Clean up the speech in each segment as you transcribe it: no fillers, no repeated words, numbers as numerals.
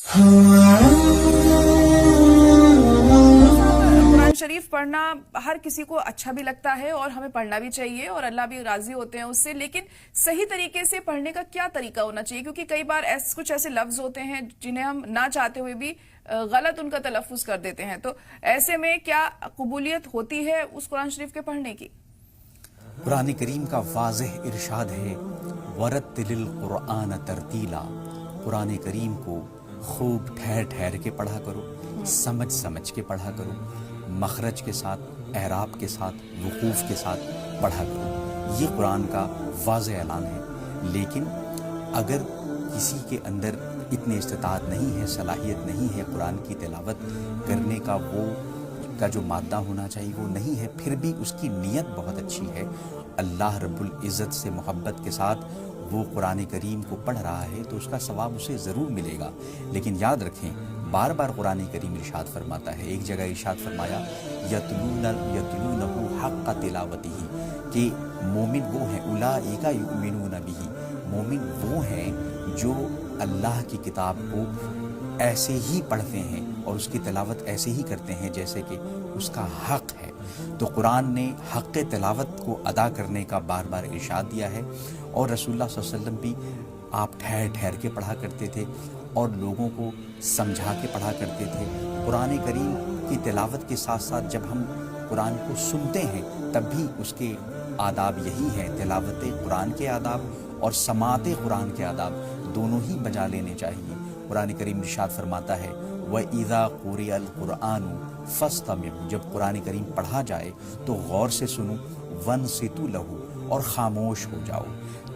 قرآن شریف پڑھنا ہر کسی کو اچھا بھی لگتا ہے اور ہمیں پڑھنا بھی چاہیے اور اللہ بھی راضی ہوتے ہیں اس سے، لیکن صحیح طریقے سے پڑھنے کا کیا طریقہ ہونا چاہیے؟ کیونکہ کئی بار کچھ ایسے لفظ ہوتے ہیں جنہیں ہم نہ چاہتے ہوئے بھی غلط ان کا تلفظ کر دیتے ہیں، تو ایسے میں کیا قبولیت ہوتی ہے اس قرآن شریف کے پڑھنے کی؟ قرآن کریم کا واضح ارشاد ہے وَرَتِّلِ الْقُرْآنَ تَرْتِیلًا، قرآن کریم کو خوب ٹھہر ٹھہر کے پڑھا کرو، سمجھ سمجھ کے پڑھا کرو، مخرج کے ساتھ، اعراب کے ساتھ، وقوف کے ساتھ پڑھا کرو۔ یہ قرآن کا واضح اعلان ہے۔ لیکن اگر کسی کے اندر اتنی استطاعت نہیں ہے، صلاحیت نہیں ہے قرآن کی تلاوت کرنے کا، وہ کا جو مادہ ہونا چاہیے وہ نہیں ہے، پھر بھی اس کی نیت بہت اچھی ہے، اللہ رب العزت سے محبت کے ساتھ وہ قرآن کریم کو پڑھ رہا ہے تو اس کا ثواب اسے ضرور ملے گا۔ لیکن یاد رکھیں، بار بار قرآن کریم ارشاد فرماتا ہے، ایک جگہ ارشاد فرمایا یتلونہ حق تلاوتہ، کہ مومن وہ ہیں اولئک یؤمنون بہ، مومن وہ ہیں جو اللہ کی کتاب کو ایسے ہی پڑھتے ہیں اور اس کی تلاوت ایسے ہی کرتے ہیں جیسے کہ اس کا حق ہے۔ تو قرآن نے حق تلاوت کو ادا کرنے کا بار بار ارشاد دیا ہے، اور رسول اللہ صلی اللہ علیہ وسلم بھی آپ ٹھہر ٹھہر کے پڑھا کرتے تھے اور لوگوں کو سمجھا کے پڑھا کرتے تھے۔ قرآن کریم کی تلاوت کے ساتھ ساتھ جب ہم قرآن کو سنتے ہیں تب بھی اس کے آداب یہی ہیں، تلاوت قرآن کے آداب اور سماعت قرآن کے آداب دونوں ہی بجا لینے چاہیے۔ قرآن کریم ارشاد فرماتا ہے وَإِذَا قُرِئَ الْقُرْآنُ فَاسْتَمِعُوا، جب قرآن کریم پڑھا جائے تو غور سے سنو، وَانصِتُوا لَهُ، اور خاموش ہو جاؤ۔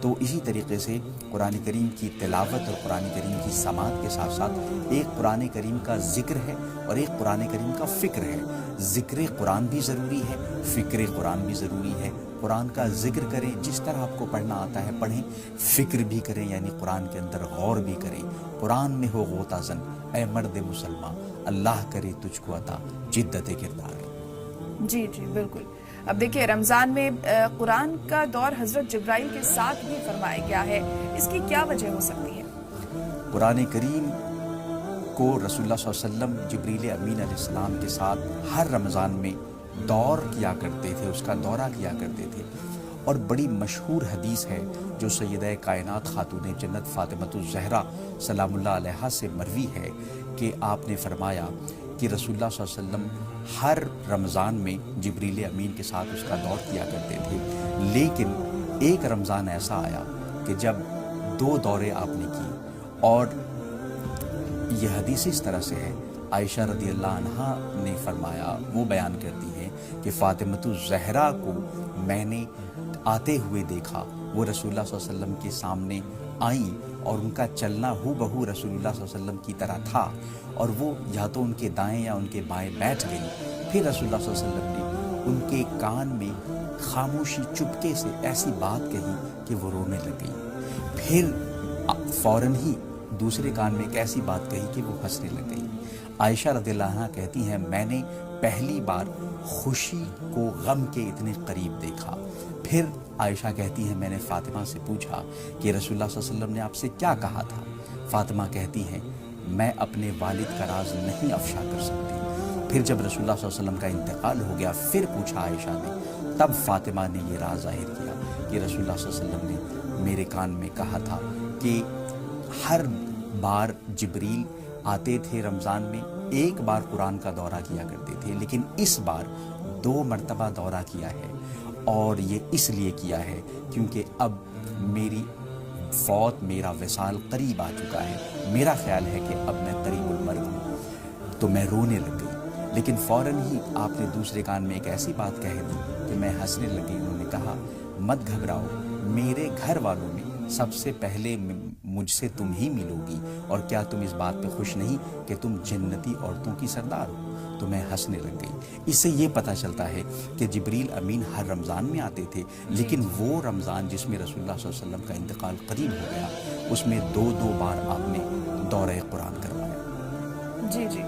تو اسی طریقے سے قرآن کریم کی تلاوت اور قرآن کریم کی سماعت کے ساتھ ساتھ ایک قرآن کریم کا ذکر ہے اور ایک قرآن کریم کا فکر ہے۔ ذکر قرآن بھی ضروری ہے، فکر قرآن بھی ضروری ہے۔ قرآن کا ذکر کریں، جس طرح آپ کو پڑھنا آتا ہے پڑھیں، فکر بھی کریں یعنی قرآن کے اندر غور بھی کریں۔ قرآن میں ہو غوطہ زن اے مرد مسلمان، اللہ کرے تجھ کو عطا جدت کردار۔ جی جی بالکل۔ اب دیکھیں، رمضان میں قرآن کا دور حضرت جبرائیل کے ساتھ بھی فرمایا گیا ہے، اس کی کیا وجہ ہو سکتی ہے؟ قرآن کریم کو رسول اللہ صلی اللہ علیہ وسلم جبریل امین علیہ السلام کے ساتھ ہر رمضان میں دور کیا کرتے تھے، اس کا دورہ کیا کرتے تھے، اور بڑی مشہور حدیث ہے جو سیدہ کائنات خاتون جنت فاطمۃ الزہرا سلام اللہ علیہا سے مروی ہے کہ آپ نے فرمایا کہ رسول اللہ صلی اللہ علیہ وسلم ہر رمضان میں جبریل امین کے ساتھ اس کا دور کیا کرتے تھے، لیکن ایک رمضان ایسا آیا کہ جب 2 دورے آپ نے کی، اور یہ حدیث اس طرح سے ہے، عائشہ رضی اللہ عنہا نے فرمایا، وہ بیان کرتی ہیں کہ فاطمۃ الزہرا کو میں نے آتے ہوئے دیکھا، وہ رسول اللہ صلی اللہ علیہ وسلم کے سامنے آئیں اور ان کا چلنا ہو بہو رسول اللہ صلی اللہ علیہ وسلم کی طرح تھا، اور وہ یا تو ان کے دائیں یا ان کے بائیں بیٹھ گئی۔ پھر رسول اللہ صلی اللہ علیہ وسلم نے ان کے کان میں خاموشی چپکے سے ایسی بات کہی کہ وہ رونے لگ گئی، پھر فوراً ہی دوسرے کان میں ایک ایسی بات کہی کہ وہ ہنسنے لگ گئی۔ عائشہ رضی اللہ عنہا کہتی ہیں میں نے پہلی بار خوشی کو غم کے اتنے قریب دیکھا۔ پھر عائشہ کہتی ہیں میں نے فاطمہ سے پوچھا کہ رسول اللہ صلی اللہ علیہ وسلم نے آپ سے کیا کہا تھا؟ فاطمہ کہتی ہیں میں اپنے والد کا راز نہیں افشا کر سکتی۔ پھر جب رسول اللہ صلی اللہ علیہ وسلم کا انتقال ہو گیا، پھر پوچھا عائشہ نے، تب فاطمہ نے یہ راز ظاہر کیا کہ رسول اللہ صلی اللہ علیہ وسلم نے میرے کان میں کہا تھا کہ ہر بار جبریل آتے تھے رمضان میں، ایک بار قرآن کا دورہ کیا کرتے تھے، لیکن اس بار 2 مرتبہ دورہ کیا ہے، اور یہ اس لیے کیا ہے کیونکہ اب میری فوت، میرا وصال قریب آ چکا ہے، میرا خیال ہے کہ اب میں قریب المرگ ہوں۔ تو میں رونے لگ گئی، لیکن فوراً ہی آپ نے دوسرے کان میں ایک ایسی بات کہہ دی کہ میں ہنسنے لگی۔ انہوں نے کہا مت گھبراؤ، میرے گھر والوں میں سب سے پہلے مجھ سے تم ہی ملو گی، اور کیا تم اس بات پہ خوش نہیں کہ تم جنتی عورتوں کی سردار ہو؟ تو میں ہنسنے لگ گئی۔ اس سے یہ پتہ چلتا ہے کہ جبریل امین ہر رمضان میں آتے تھے، لیکن وہ رمضان جس میں رسول اللہ صلی اللہ علیہ وسلم کا انتقال قریب ہو گیا، اس میں 2 بار آپ نے دورہ قرآن کروایا۔ جی جی